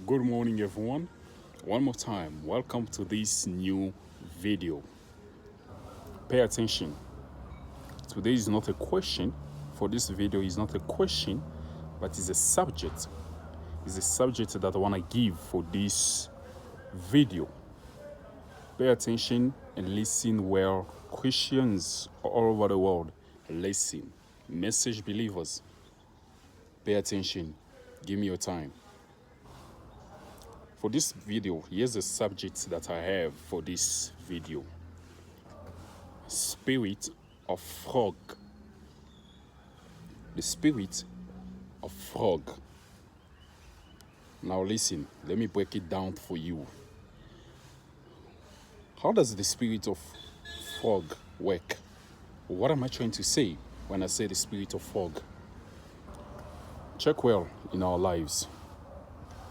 Good morning, everyone. One more time, welcome to this new video. Pay attention. Today is not a question. For this video, is not a question, but it's a subject. It's a subject that I want to give for this video. Pay attention and listen well. Christians all over the world, listen. Message believers, pay attention. Give me your time. For this video, here's the subject that I have for this video. Spirit of frog. The spirit of frog. Now listen, let me break it down for you. How does the spirit of frog work? What am I trying to say when I say the spirit of frog? Check well in our lives.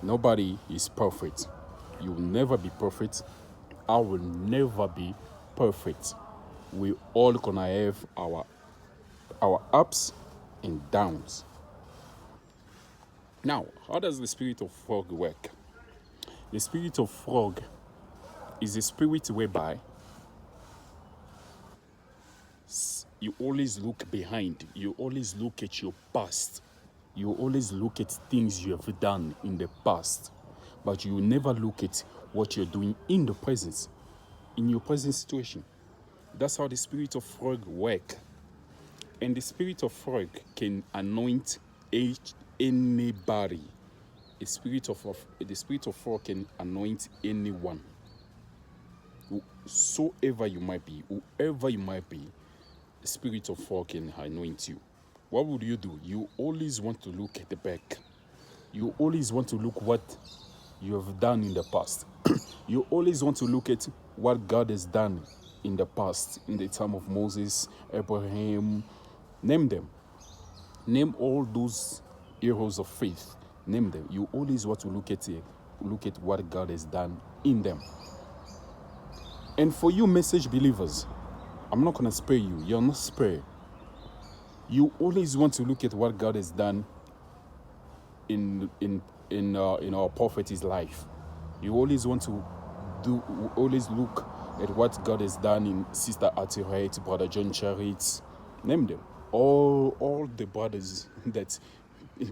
Nobody is perfect. You will never be perfect. I will never be perfect. We all gonna have our ups and downs. Now, how does the spirit of frog work? The spirit of frog is a spirit whereby you always look behind. You always look at your past. You always look at things you have done in the past, but you never look at what you're doing in the present, in your present situation. That's how the spirit of frog works. And the spirit of frog can anoint anybody. The spirit of frog can anoint anyone. Whosoever you might be, whoever you might be, the spirit of frog can anoint you. What would you do? You always want to look at the back. You always want to look what you have done in the past. You always want to look at what God has done in the past, in the time of Moses, Abraham. Name them. Name all those heroes of faith. Name them. You always want to look at what God has done in them. And for you message believers, I'm not going to spare you. You're not spared. You always want to look at what God has done in our prophet's life. You always want to always look at what God has done in Sister Atiret, Brother John Charity. Name them. All the brothers that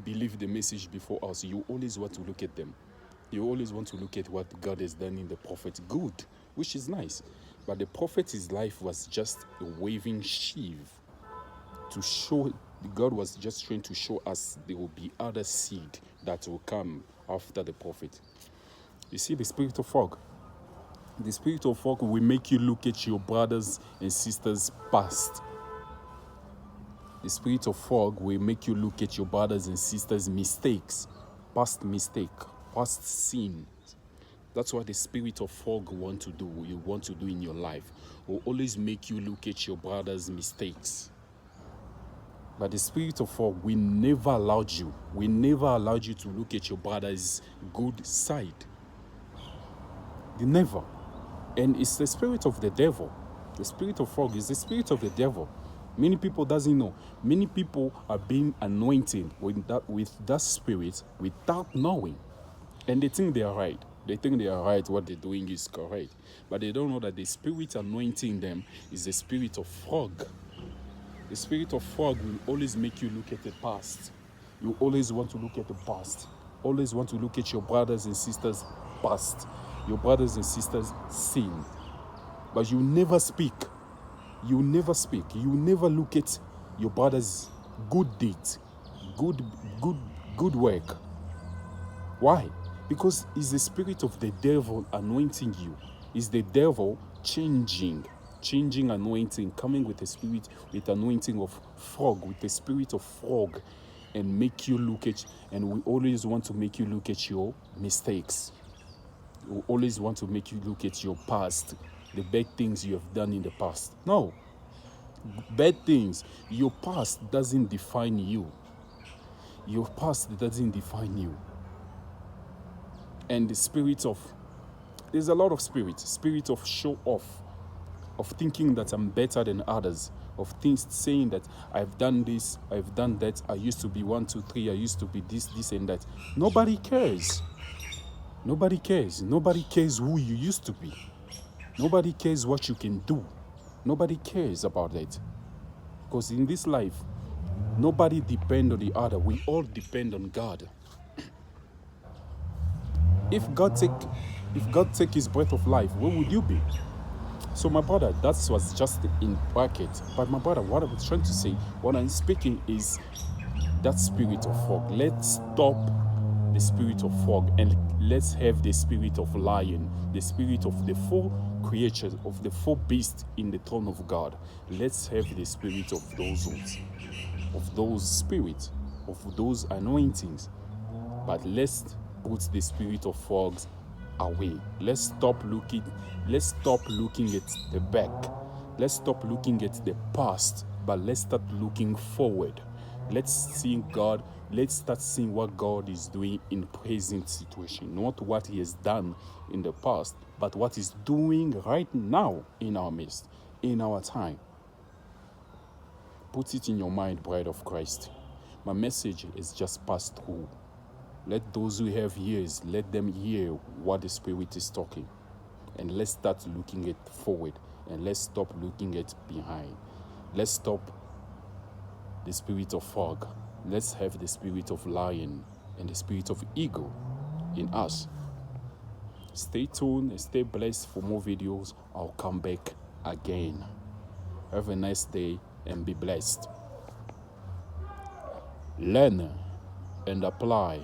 believe the message before us. You always want to look at them. You always want to look at what God has done in the prophet. Good, which is nice. But the prophet's life was just a waving sheaf. To show, God was just trying to show us there will be other seed that will come after the prophet. You see, the spirit of frog. The spirit of frog will make you look at your brothers and sisters' past. The spirit of frog will make you look at your brothers and sisters' mistakes, past sin. That's what the spirit of frog want to do. You want to do in your life. Will always make you look at your brothers' mistakes. But the spirit of frog, we never allowed you to look at your brother's good side. Never. And it's the spirit of the devil. The spirit of frog is the spirit of the devil. Many people doesn't know. Many people are being anointed with that spirit without knowing. And they think they are right. They think they are right, what they're doing is correct. But they don't know that the spirit anointing them is the spirit of frog. The spirit of frog will always make you look at the past. You always want to look at the past. Always want to look at your brothers and sisters' past. Your brothers and sisters' sin. But you never speak. You never speak. You never look at your brother's good deeds. Good work. Why? Because it's the spirit of the devil anointing you. It's the devil changing anointing, coming with the spirit, with anointing of frog, with the spirit of frog, and make you look at, and we always want to make you look at your mistakes. We always want to make you look at your past, the bad things you have done in the past. No. Bad things. Your past doesn't define you. Your past doesn't define you. And the spirit of, there's a lot of spirit of show off, of thinking that I'm better than others, of things saying that I've done this, I've done that, I used to be 1, 2, 3, I used to be this and that. Nobody cares. Nobody cares. Nobody cares who you used to be. Nobody cares what you can do. Nobody cares about that. Because in this life, nobody depends on the other. We all depend on God. If God take his breath of life, where would you be? So my brother, that was just in bracket. But my brother, what I'm trying to say, what I'm speaking is that spirit of fog. Let's stop the spirit of fog and let's have the spirit of lion, the spirit of the four creatures, of the four beasts in the throne of God. Let's have the spirit of those spirits, of those anointings. But let's put the spirit of fogs away. Let's stop looking at the back. Let's stop looking at the past, but let's start looking forward. Let's see God. Let's start seeing what God is doing in present situation, not what he has done in the past, but what he's doing right now in our midst, in our time. Put it in your mind, bride of Christ. My message is just passed through. Let those who have ears, let them hear what the Spirit is talking. And let's start looking at forward, and let's stop looking at behind. Let's stop the spirit of fog. Let's have the spirit of lion and the spirit of eagle in us. Stay tuned and stay blessed for more videos. I'll come back again. Have a nice day and be blessed. Learn and apply.